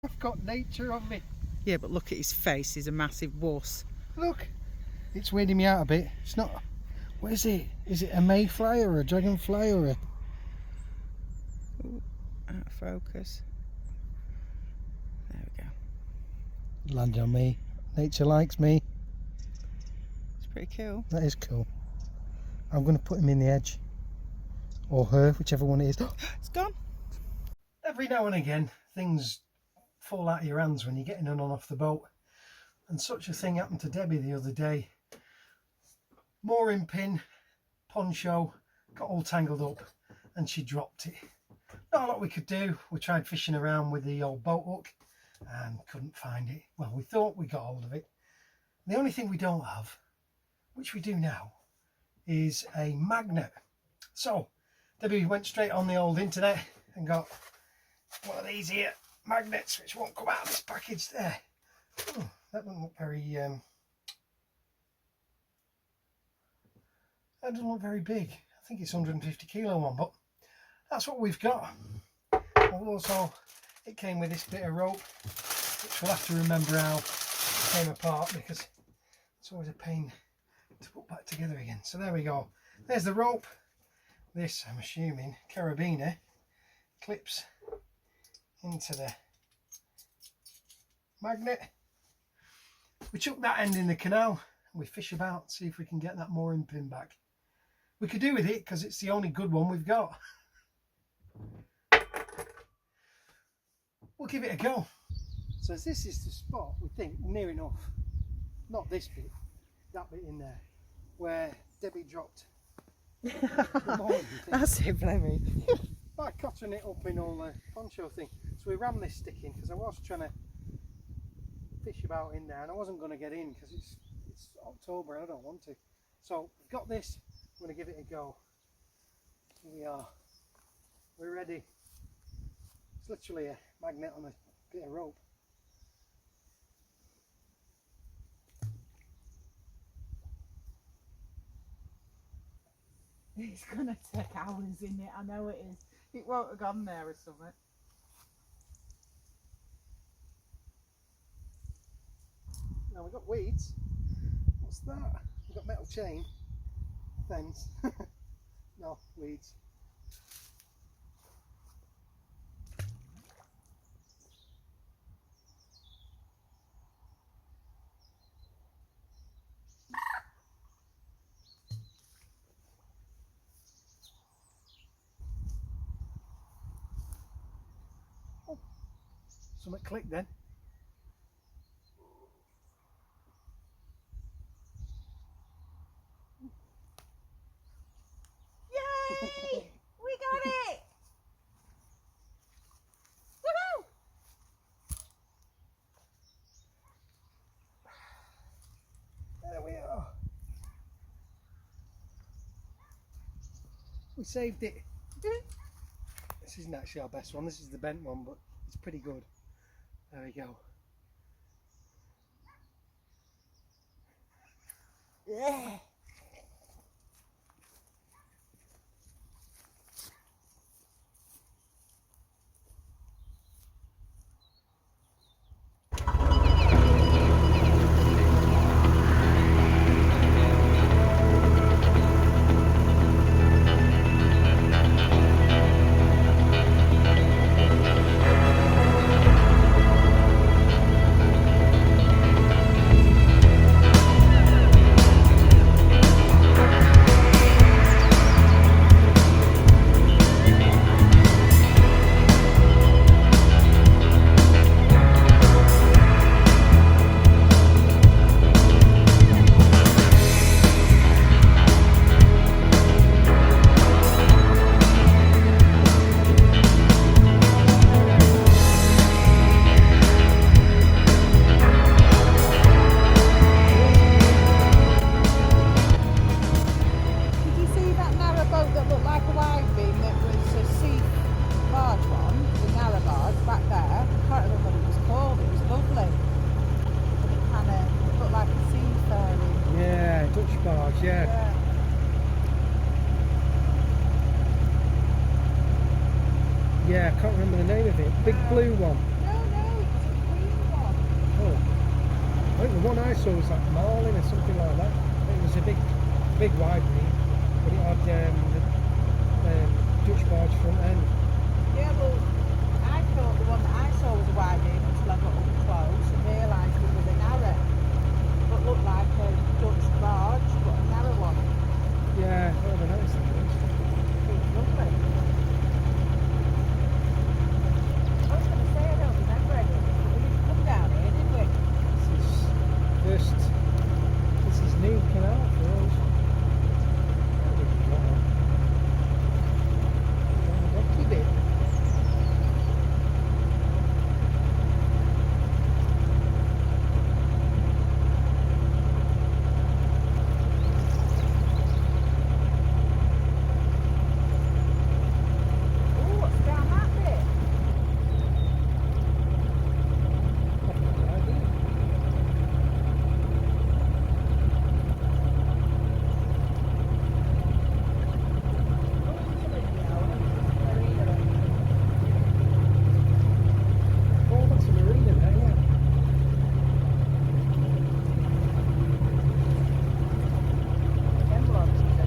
I've got nature on me. Yeah, but look at his face. He's a massive wuss. Look, it's weirding me out a bit. It's not. What is it? Is it a mayfly or a dragonfly or a? Ooh, out of focus. There we go. Landed on me. Nature likes me. It's pretty cool. That is cool. I'm going to put him in the edge. Or her, whichever one it is. It's gone. Every now and again, things fall out of your hands when you're getting on and off the boat. And such a thing happened to Debbie the other day. Mooring pin, poncho, got all tangled up and she dropped it. Not a lot we could do. We tried fishing around with the old boat hook and couldn't find it. Well, we thought we got hold of it. The only thing we don't have, which we do now, is a magnet. So Debbie went straight on the old internet and got one of these here magnets, which won't come out of this package there. Oh, that doesn't look very that doesn't look very big. I think it's 150 kilo one, but that's what we've got. Also, it came with this bit of rope, which we'll have to remember how it came apart because it's always a pain to put back together again. So there we go. There's the rope. This, I'm assuming, carabiner clips into the magnet. We chuck that end in the canal and we fish about, see if we can get that mooring pin back. We could do with it because it's the only good one we've got. We'll give it a go. So this is the spot, we think, near enough, not this bit, that bit in there, where Debbie dropped the mooring thing. That's it, Flemmy. By cutting it up in all the poncho thing. So we ran this stick in because I was trying to fish about in there and I wasn't going to get in because it's October and I don't want to. So we've got this, I'm going to give it a go. Here we are. We're ready. It's literally a magnet on a bit of rope. It's going to take hours in it, I know it is. It won't have gone there or something. Now we've got weeds. What's that? We've got metal chain. Fence. No, weeds. Oh, something clicked then. Yay! We got it! Woohoo! There we are. We saved it. This isn't actually our best one, this is the bent one, but it's pretty good. There we go. Yeah. Yeah. Yeah, I can't remember the name of it. Big blue one. No, it was The one I saw was like marlin or something like that. It was a big wide beam, but it had the Dutch barge front end. Yeah, well, I thought the one that I saw was a wide beam until I got up close and realised it was a narrow. But looked like a Dutch barge, but a narrow one. Yeah, I never noticed that. It was lovely. I was going to say I don't remember any, but we didn't come down here, did we? This is new canal for us. Donkey bit. Oh, what's down that bit? Oh, that's a marina there, yeah. Them blocks are nice.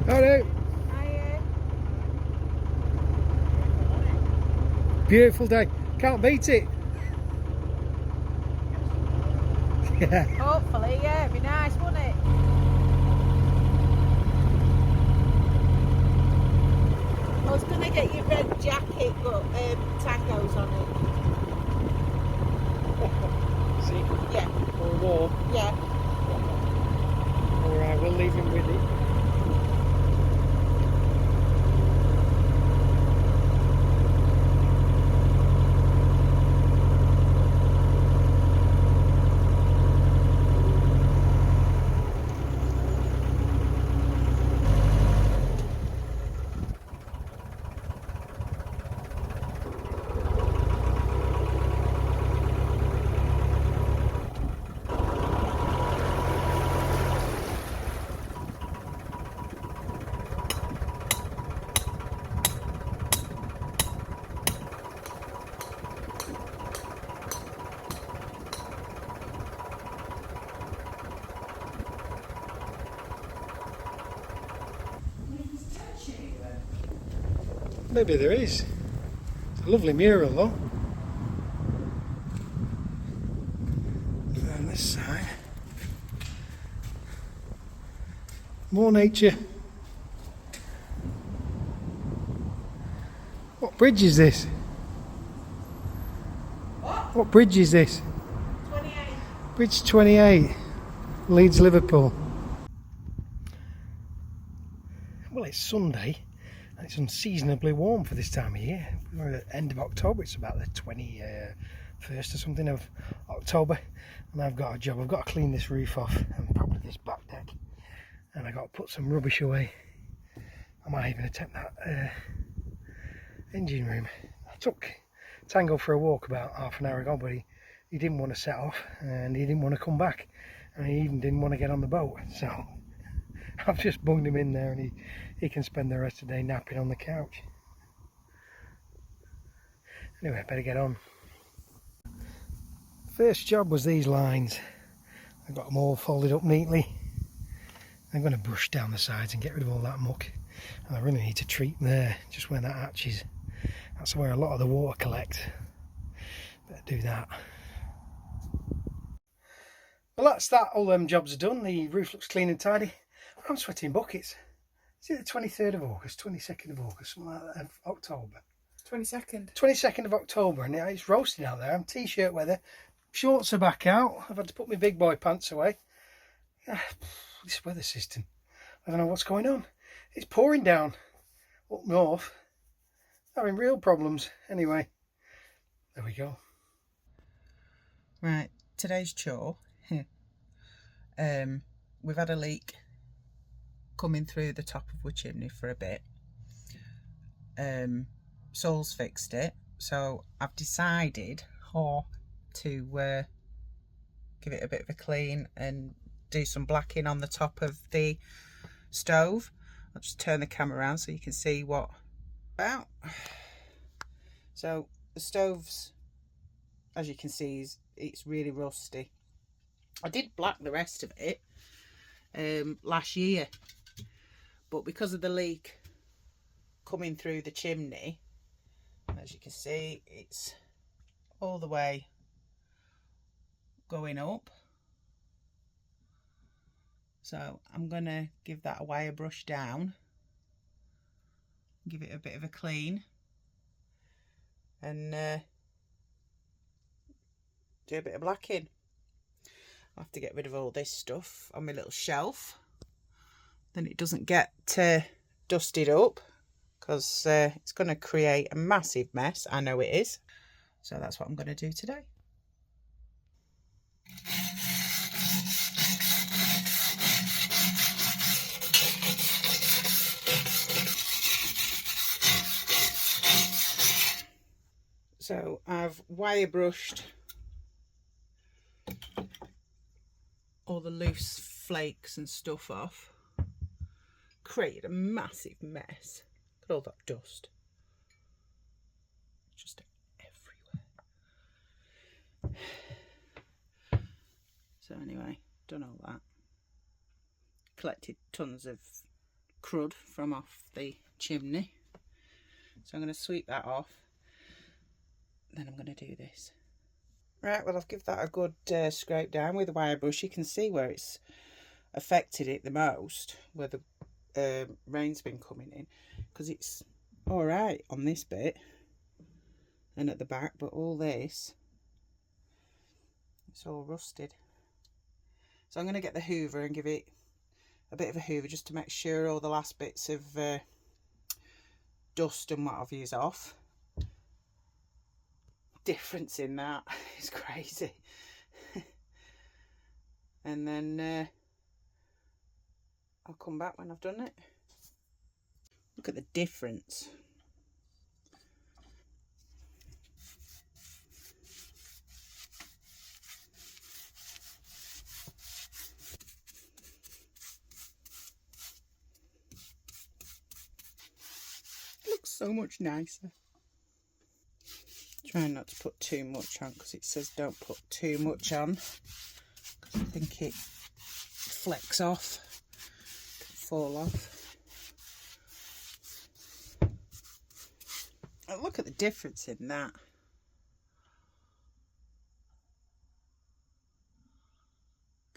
Alright, beautiful day. Can't beat it. Yeah. Hopefully, yeah, it'd be nice, wouldn't it? I was going to get you a red jacket, but Tango's on it. See? Yeah, Or warm. yeah. Alright, we'll leave him with it. Maybe there is. It's a lovely mural though. On this side. More nature. What bridge is this? What bridge is this? 28. Bridge 28. Leeds, Liverpool. Well, it's Sunday. And it's unseasonably warm for this time of year. We're at the end of October. It's about the 21st or something of October. And I've got a job. I've got to clean this roof off and probably this back deck. And I've got to put some rubbish away. I might even attempt that engine room. I took Tango for a walk about half an hour ago, but he didn't want to set off and he didn't want to come back. And he even didn't want to get on the boat. So I've just bunged him in there and he can spend the rest of the day napping on the couch. Anyway, I better get on. First job was these lines. I got them all folded up neatly. I'm going to brush down the sides and get rid of all that muck. And I really need to treat there, just where that hatch is. That's where a lot of the water collects. Better do that. Well, that's that. All them jobs are done. The roof looks clean and tidy. I'm sweating buckets. Is it the 23rd of August, 22nd of August, something like that, of October? 22nd. 22nd of October, and it's roasting out there. I'm t-shirt weather, Shorts are back out. I've had to put my big boy pants away. This weather system, I don't know what's going on. It's pouring down up north. Having real problems. Anyway, there we go. Right, today's chore. We've had a leak coming through the top of our chimney for a bit. Sol's fixed it, so I've decided to give it a bit of a clean and do some blacking on the top of the stove. I'll just turn the camera around so you can see what about. So the stove's, as you can see, it's really rusty. I did black the rest of it last year, but because of the leak coming through the chimney, as you can see, it's all the way going up. So I'm gonna give that a wire brush down, give it a bit of a clean, and do a bit of blacking. I'll have to get rid of all this stuff on my little shelf, then it doesn't get dusted up, because it's going to create a massive mess. I know it is. So that's what I'm going to do today. So I've wire brushed all the loose flakes and stuff off. Created a massive mess. Look at all that dust. Just everywhere. So anyway, done all that. Collected tons of crud from off the chimney. So I'm going to sweep that off. Then I'm going to do this. Right, well, I've given that a good scrape down with a wire brush. You can see where it's affected it the most, where the rain's been coming in, because it's all right on this bit and at the back, but all this, it's all rusted. So I'm going to get the hoover and give it a bit of a hoover just to make sure all the last bits of dust and what have you is off. Difference in that is crazy. And then I'll come back when I've done it. Look at the difference. Looks so much nicer. Try not to put too much on, because it says don't put too much on, because I think it flecks off, can fall off. And look at the difference in that.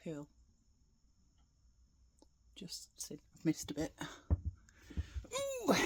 Cool. Just see, I've missed a bit. Ooh.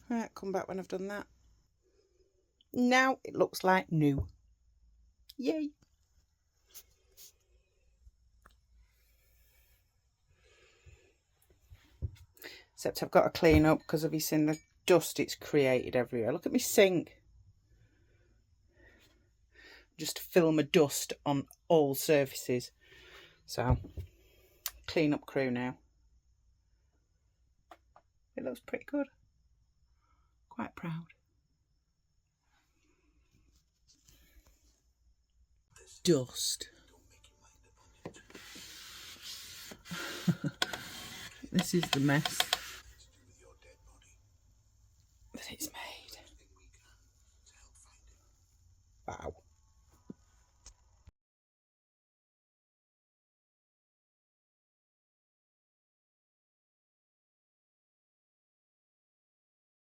Right, come back when I've done that. Now it looks like new. Yay! Except I've got to clean up, because have you seen the dust it's created everywhere? Look at my sink. Just film a dust on all surfaces. So, clean up crew now. It looks pretty good. Quite proud. Dust. This is the mess that it's made. Wow.